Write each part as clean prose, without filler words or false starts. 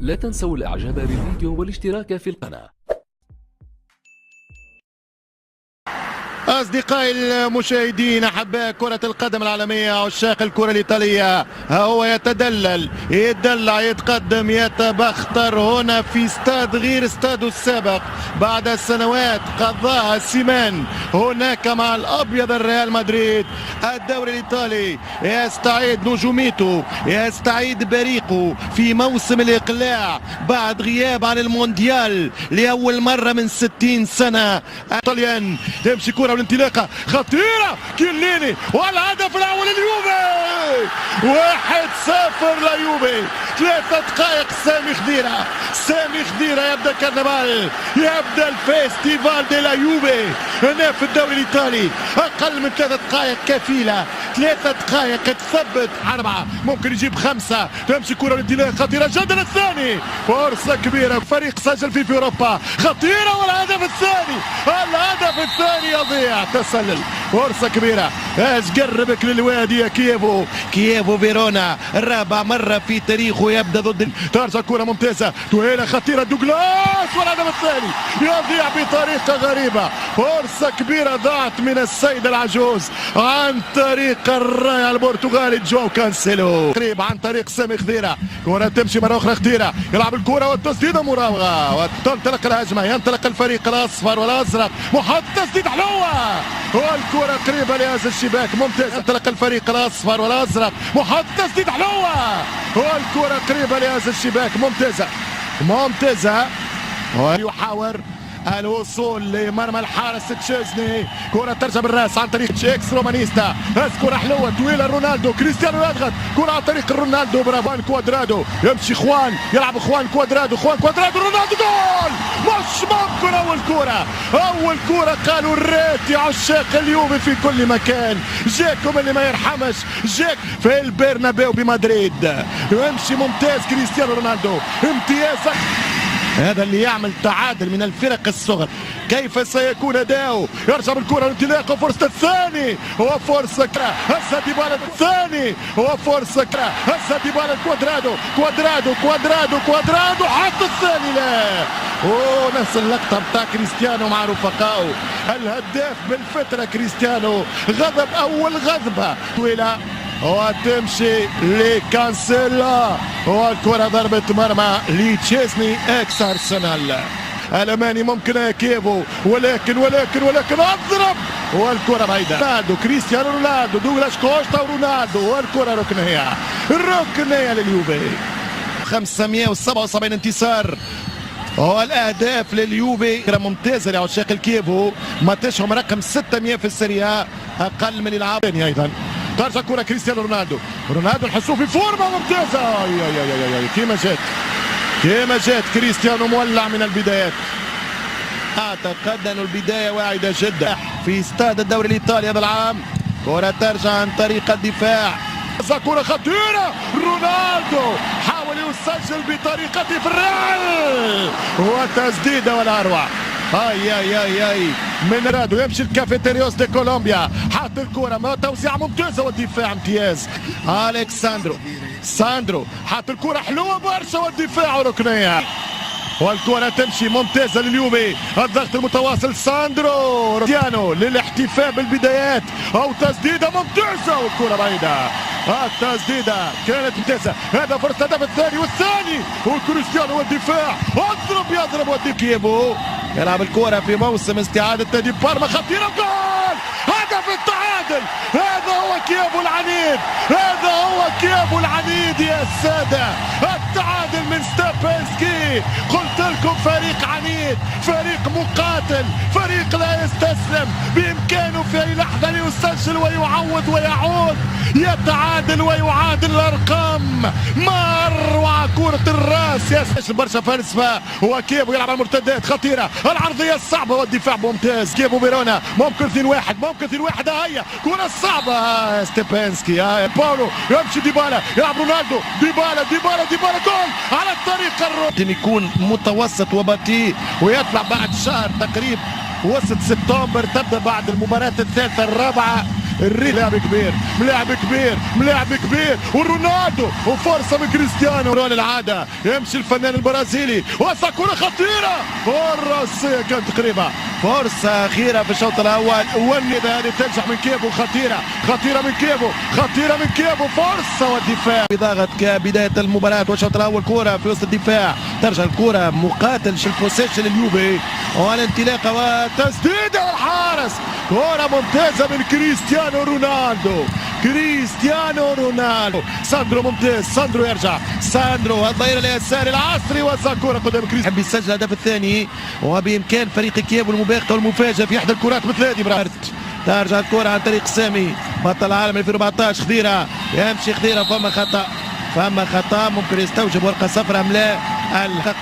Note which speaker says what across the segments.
Speaker 1: لا تنسوا الاعجاب بالفيديو والاشتراك في القناة.
Speaker 2: أصدقائي المشاهدين أحباء كرة القدم العالمية عشاق الكرة الإيطالية، ها هو يتدلع يتقدم يتبختر هنا في استاد غير استاده السابق بعد سنوات قضاها سيمان هناك مع الأبيض الريال مدريد. الدوري الإيطالي يستعيد نجوميته، يستعيد بريقه في موسم الإقلاع بعد غياب عن المونديال لأول مرة من 60 سنة. الطليان تمشي كرة والانطلاقة خطيرة كيليني والهدف الأول اليوفي 1-0 ليوفي. 3 دقائق سامي خضيرة يبدأ كرنفال، يبدأ الفيستيفال دي لا يوفي هنا في الدوري الإيطالي. أقل من 3 دقائق كفيلة، 3 دقائق تثبت 4 ممكن يجيب 5. تمشي كرة والانطلاقة خطيرة جدا، الثاني فرصة كبيرة فريق سجل فيه في أوروبا خطيرة، والهدف الثاني يضيع تسلل. فرصة كبيرة، ايش قربك للوادي يا كييفو فيرونا الرابع مرة في تاريخه يبدأ ضد ترجع كرة ممتازة طويلة خطيرة دوغلاس، والهدف الثاني يضيع بطريقة غريبة. فرصة كبيرة ضاعت من السيد العجوز عن طريق الراية البرتغالي جواو كانسيلو، قريب عن طريق سامي خضيرة. كرة تمشي مرة أخرى خطيرة، يلعب الكرة والتسديدة مراوغة وتنطلق الهجمة. ينطلق الفريق الأصفر والأزرق، محط تسديد حلوة والكرة قريبة لهذا الشباك ممتازة. ينطلق الفريق الأصفر والأزرق، محط تسديد حلوة والكرة قريبة لهذا الشباك ممتازة. ويحاول الوصول لمرمى الحارس تشيزني، كرة ترجع بالراس عن طريق تشيكس رومانيستا، كرة حلوة طويلة رونالدو، كريستيانو يضغط كرة عن طريق رونالدو برافان كوادرادو، يمشي يلعب كوادرادو رونالدو جول. مش ممكن أول كرة قالوا الريت يا عشاق اليوفي في كل مكان، جاكم اللي ما يرحمش، جاك في البرنابيو بمدريد. يمشي ممتاز كريستيانو رونالدو، امتياز. هذا اللي يعمل تعادل من الفرق الصغر. كيف سيكون أداؤه؟ يرجع بالكرة الانطلاق وفرصة الثاني، هو فرصة هسه ديبالا الثاني، هو فرصة هسه ديبالا كوادرادو حط الثاني. لا نفس اللقطة بتاع كريستيانو مع رفقائه، الهداف بالفترة كريستيانو غضب أول غضبة طويلة وتمشي لكانسيلا، والكرة ضربة مرمى لتشيزني اكس ارسنال. الاماني ممكن يا كيفو، ولكن اضرب والكرة بعيدة. كريستيانو رونالدو دوغلاس كوستا ورونالدو، والكرة ركنية لليوفي. 577 انتصار والاهداف لليوفي ممتازة لعشاق الكيفو، ماتشهم رقم 600 في السيريا، اقل من العابين ايضا. ترجع كرة كريستيانو رونالدو نحسوه في فورمة ممتازة. كيما جات كريستيانو مولع من البدايات. اعتقد ان البداية واعدة جدا في استاد الدوري الايطالي هذا العام. كرة ترجع عن طريق الدفاع، كرة خطيرة رونالدو حاول يسجل بطريقته في الريال وتسديدة ولا اروع. من رادو يمشي الكافيتيريوس دي كولومبيا، حاط الكرة توزيع ممتازة والدفاع امتياز. ساندرو حاط الكرة حلوة برشا والدفاع ركنية، والكرة تمشي ممتازة لليوفي. الضغط المتواصل ساندرو كريستيانو للاحتفاء بالبدايات او تسديدة ممتازة والكرة بعيدة. التسديدة كانت ممتازة، هذا فرصة الهدف الثاني وكريستيانو والدفاع يضرب كييفو يلعب الكرة في موسم استعادة نادي بارما خطيرة جول، هدف التعادل. هذا هو كييفو العنيد يا السادة، التعادل من ستابنسكي. قلت لكم فريق عنيد، فريق مقاتل، فريق لا يستسلم، بإمكانه في أي لحظة يسجل ويعوض ويعود، يتعادل ويعادل الأرقام. ما أروع كرة الراس يا برشا فلسفة. هو كييفو يلعب على المرتدات خطيرة، العرضية الصعبة والدفاع ممتاز. كييفو فيرونا ممكن 2-1 هيا كرة صعبة ستابنسكي. باولو يمشي ديبالا يلعب رونالدو ديبالا جول على الطريق يكون متوسط وبطيء ويطلع بعد شهر تقريبا وسط سبتمبر، تبدأ بعد المباراة الثالثة الرابعة ملاعب كبير ملاعب كبير ورونالدو وفرصه من كريستيانو رول العاده يمشي الفنان البرازيلي وسط كره خطيره والراسيه كانت قريبه فرصه اخيره في الشوط الاول والندى هذه تنجح من كيفو خطيره من كيفو فرصه والدفاع بضغط كبدايه المباراه والشوط الاول كره في وسط الدفاع ترجع الكره مقاتل البوسيشن اليوفي والانطلاقه وتسديده الحارس كره ممتازه من كريستيانو رونالدو ساندرو ممتاز ساندرو يرجع الظهير اليساري العصري وساكورا قدام كريستيانو يحب يسجل الهدف الثاني وبامكان فريق كييف المباغته والمفاجاه في احدى الكرات مثل هذه برارت ترجع الكره عن طريق سامي بطل العالم 2014 خضيره يمشي خضيره فما خطا ممكن يستوجب ورقه صفراء ام لا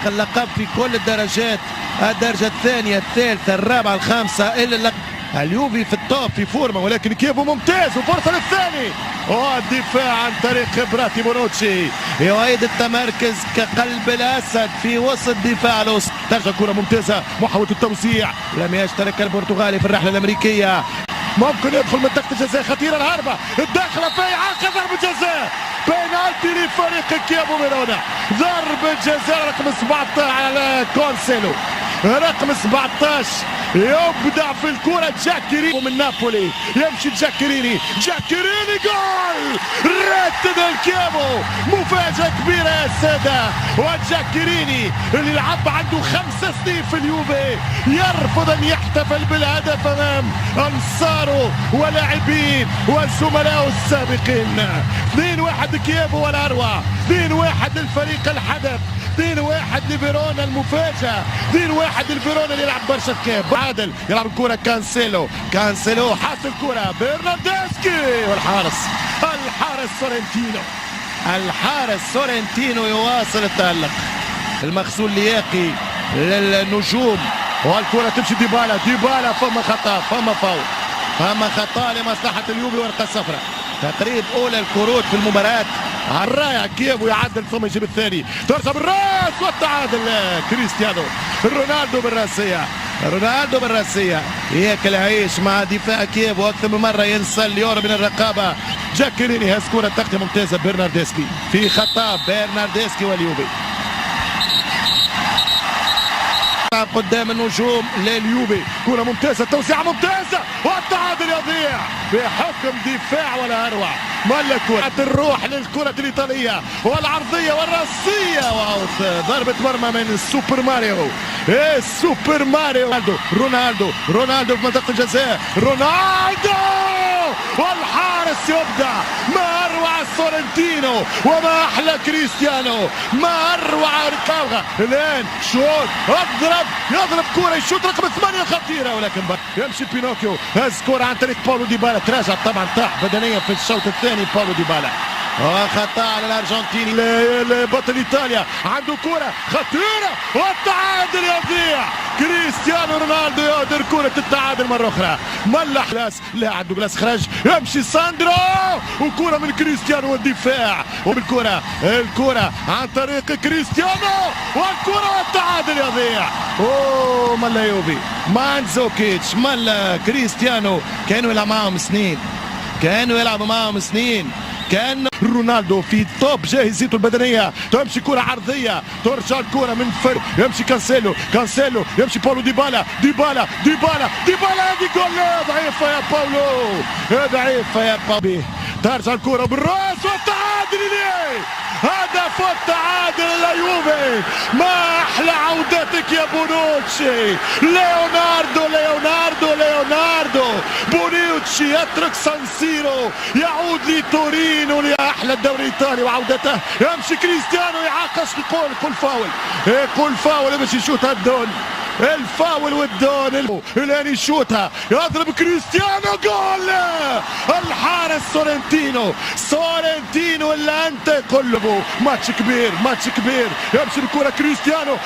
Speaker 2: اللقب في كل الدرجات الدرجه الثانيه الثالثه الرابعه الخامسه الا اللقب اليوفي في التوب في فورمه ولكن كيفو ممتاز وفرصه للثاني والدفاع عن طريق خبراتي بونوتشي يعيد التمركز كقلب الاسد في وسط دفاع الوسط ترجع كره ممتازه محاوله التوزيع لم يشترك البرتغالي في الرحله الامريكيه ممكن يدخل منطقه الجزاء خطيره الهربه الداخله في عقد ضربه جزاء بينالتي لفريق كييفو فيرونا ضربه جزاء رقم 17 على كونسيلو رقم 17 يبدع في الكرة جاكيريني من نابولي يمشي جاكيريني جول راتد الكييفو مفاجأة كبيرة يا سادة وجاكيريني اللي لعب عنده 5 سنين في اليوفي يرفض ان يحتفل بالهدف امام انصاره ولاعبين وزملائه السابقين 2-1 كييفو والاروع 2-1 للفريق الحدث 2-1 لفيرونا المفاجأة 2-1 لفيرونا اللي يلعب برشا كيف عادل يلعب الكرة كانسيلو حاط الكرة برناردسكي والحارس سورنتينو يواصل التألق المغسول لياقي للنجوم والكرة تمشي ديبالا فما خطأ فما خطأ لمصلحة اليوفي ورقة صفراء تقريب أولى الكروت في المباراة الرائع كييفو يعدل ثم يجيب الثاني ترجع بالراس والتعادل كريستيانو رونالدو بالراسية ياكل عيش مع دفاع كييفو أكثر من مرة ينسى اليورو من الرقابة جاكيريني هاز كرة تغطية ممتازة برناردسكي في خطأ برناردسكي واليوفي قدام النجوم لليوفي كرة ممتازة توسيعة ممتازة والتعادل يضيع بحكم دفاع ولا أروع ملكوا الروح للكرة الإيطالية والعرضية والرأسية وأوت ضربة مرمى من السوبر ماريو رونالدو في منطقة الجزاء والحارس يبدع ما أروع سورنتينو وما أحلى كريستيانو ما أروع ركاوغا الآن شوط يضرب كرة يشوط رقم 8 خطيرة ولكن يمشي بينوكيو هز كرة عن طريق باولو ديبالا تراجع طبعا طاح بدنيا في الشوط الثاني باولو ديبالا وخطأ على الأرجنتيني بطل إيطاليا عنده كرة خطيرة والتعادل يضيع كريستيانو رونالدو يهدر كرة التعادل مرة أخرى ملح لاعب دوغلاس خرج يمشي ساندرو وكرة من كريستيانو والدفاع وبالكرة الكرة عن طريق كريستيانو والكرة والتعادل يضيع ملا يوفي مانزوكيتش ملا كريستيانو كانوا يلعبوا معهم سنين كان رونالدو في توب جاهزيته البدنيه تمشي كره عرضيه ترجع الكره من فرق يمشي كانسيلو يمشي باولو ديبالا هذه جول ضعيفه يا باولو ترجع الكره بالراس والتعادل ليه هدف التعادل لليوفي ما احلى عودتك يا بونوتشي ليوناردو بونوتشي يترك سانسيرو يعود لتورينو لأحلى الدوري الإيطالي وعودته يمشي كريستيانو يعاقش يقول فاول باش يشوتها الدون الفاول والدون الان يشوتها يضرب كريستيانو جول الحارس سورنتينو اللي انت يقلبه ماتش كبير يمشي الكرة كريستيانو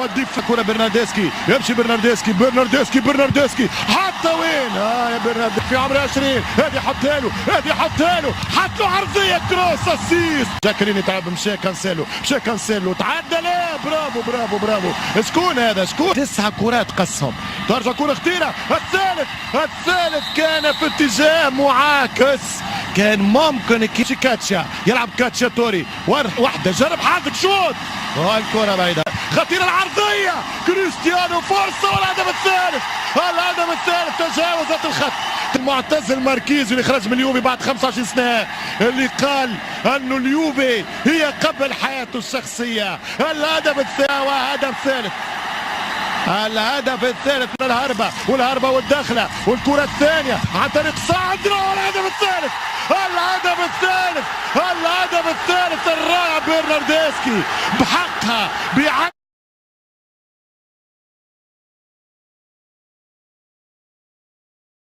Speaker 2: والدفاع كرة برناردسكي يمشي برناردسكي حتى وين يا برناردسكي في عمر 20 هذه حط له حط له عرضية كروس اسيس جاكريني تعب مشى كانسيلو تعدى برافو شكون 9 كرات قصهم ترجع كرة خطيرة. الثالث كان في اتجاه معاكس، كان ممكن كاتشا يلعب كاتشا توري واحدة جرب حظك شوط والكرة بعيدة خطيرة العرضية كريستيانو فرصة والهدف الثالث تجاوزت الخط. المعتز الماركيزي اللي خرج من اليوفي بعد 25 سنة اللي قال انه اليوفي هي قبل حياته الشخصية. الهدف الثالث من الهربة والدخلة والكرة الثانية عن طريق ساندرو الهدف الثالث الرائع برناردسكي بحقها